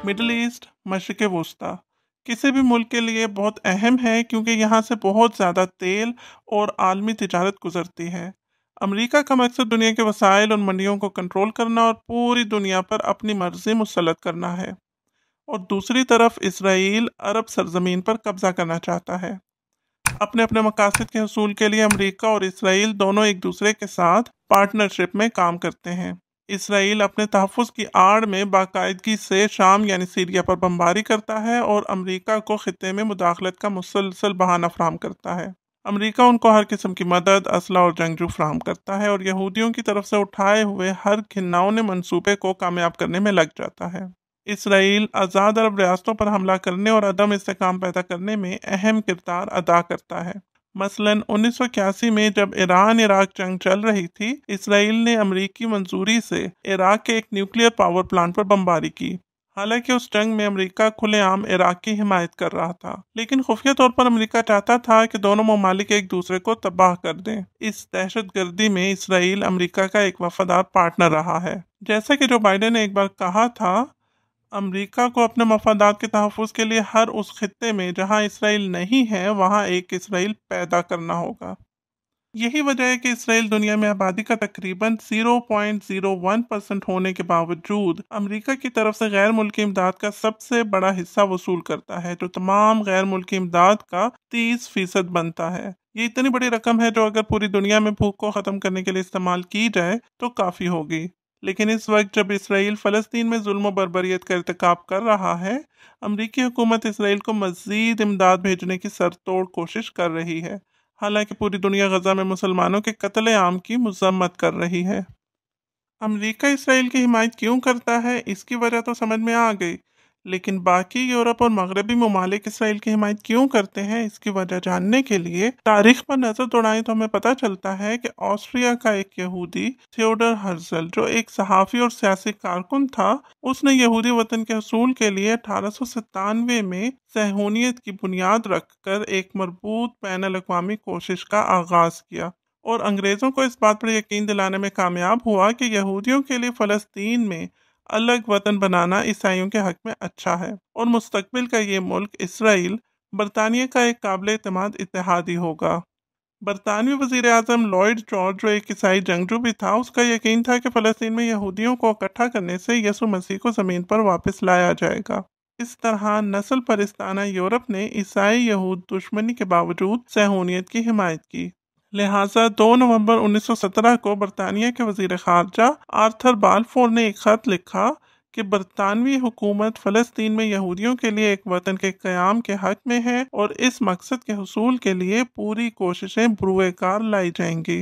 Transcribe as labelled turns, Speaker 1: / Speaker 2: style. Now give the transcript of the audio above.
Speaker 1: Middle east, मशरिक़ वस्ती किसी भी मुल्क के लिए बहुत अहम है क्योंकि यहाँ से बहुत ज़्यादा तेल और आलमी तिजारत गुजरती है। अमेरिका का मकसद दुनिया के वसाइल और मंडियों को कंट्रोल करना और पूरी दुनिया पर अपनी मर्जी मुसल्लत करना है। और दूसरी तरफ इसराइल अरब सरजमीन पर कब्जा करना चाहता है। अपने अपने मकासद के हसूल के लिए अमेरिका और इसराइल दोनों एक दूसरे के साथ पार्टनरशिप में काम करते हैं। इसराइल अपने तहफ़्फ़ुज़ की आड़ में बाकायदगी से शाम यानी सीरिया पर बमबारी करता है और अमेरिका को खित्ते में मुदाखलत का मुसलसल बहाना फराहम करता है। अमेरिका उनको हर किस्म की मदद, असला और जंगजू फराहम करता है और यहूदियों की तरफ से उठाए हुए हर घिनौने मंसूबे को कामयाब करने में लग जाता है। इसराइल आज़ाद अरब रियासतों पर हमला करने और अदम इस्तेहकाम पैदा करने में अहम किरदार अदा करता है। मसलन 1981 में जब ईरान इराक जंग चल रही थी, इसराइल ने अमरीकी मंजूरी से इराक के एक न्यूक्लियर पावर प्लांट पर बमबारी की। हालांकि उस जंग में अमेरिका खुलेआम इराक की हिमायत कर रहा था, लेकिन खुफिया तौर पर अमेरिका चाहता था कि दोनों ममालिक एक दूसरे को तबाह कर दें। इस दहशतगर्दी में इसराइल अमेरिका का एक वफादार पार्टनर रहा है। जैसा कि जो बाइडेन ने एक बार कहा था, अमेरिका को अपने मफादात के तहफ़्फ़ुज़ के लिए हर उस खित्ते में जहां इसराइल नहीं है वहां एक इसराइल पैदा करना होगा। यही वजह है कि इसराइल दुनिया में आबादी का तकरीबन 0.01% होने के बावजूद अमेरिका की तरफ से गैर मुल्की इमदाद का सबसे बड़ा हिस्सा वसूल करता है, जो तमाम गैर मुल्की इमदाद का 30% बनता है। ये इतनी बड़ी रकम है जो अगर पूरी दुनिया में भूख को ख़त्म करने के लिए इस्तेमाल की जाए तो काफ़ी होगी। लेकिन इस वक्त जब इसराइल फ़लस्तीन में जुल्म और बर्बरियत का इर्तिकाब कर रहा है, अमरीकी हुकूमत इसराइल को मज़ीद इमदाद भेजने की सरतोड़ कोशिश कर रही है। हालांकि पूरी दुनिया गजा में मुसलमानों के कत्ले आम की मजम्मत कर रही है। अमेरिका इसराइल की हिमायत क्यों करता है, इसकी वजह तो समझ में आ गई, लेकिन बाकी यूरोप और मगरबी ममालिक इसराइल की हिमायत क्यों करते हैं, इसकी वजह जानने के लिए तारीख पर नजर दौड़ाएं तो हमें पता चलता है कि ऑस्ट्रिया का एक यहूदी थियोडर हर्जल, जो एक सहाफ़ी और सियासी कारकुन था, उसने यहूदी वतन के हसूल के लिए 1897 में सहूनियत की बुनियाद रखकर एक मरबूत बैन अवी कोशिश का आगाज किया और अंग्रेज़ों को इस बात पर यकीन दिलाने में कामयाब हुआ कि यहूदियों के लिए फ़लस्तीन में अलग वतन बनाना ईसाइयों के हक में अच्छा है और मुस्तकबिल का ये मुल्क इसराइल बरतानिया का एक काबिल एतमाद इत्तेहादी होगा। बरतानवी वज़ीर आज़म लॉयड जॉर्ज, जो एक ईसाई जंगजू भी था, उसका यकीन था कि फ़लस्तीन में यहूदियों को इकट्ठा करने से यसु मसीह को ज़मीन पर वापस लाया जाएगा। इस तरह नस्ल परिस्ताना यूरोप ने ईसाई यहूद दुश्मनी के बावजूद सहूनियत की हिमायत की। लिहाजा 2 नवंबर 1917 को बरतानिया के वजीर खारजा आर्थर बालफोर ने एक खत लिखा कि बरतानवी हुकूमत फ़लस्तीन में यहूदियों के लिए एक वतन के क़याम के हक में है और इस मकसद के हसूल के लिए पूरी कोशिशें बुरुए कार लाई जाएंगी।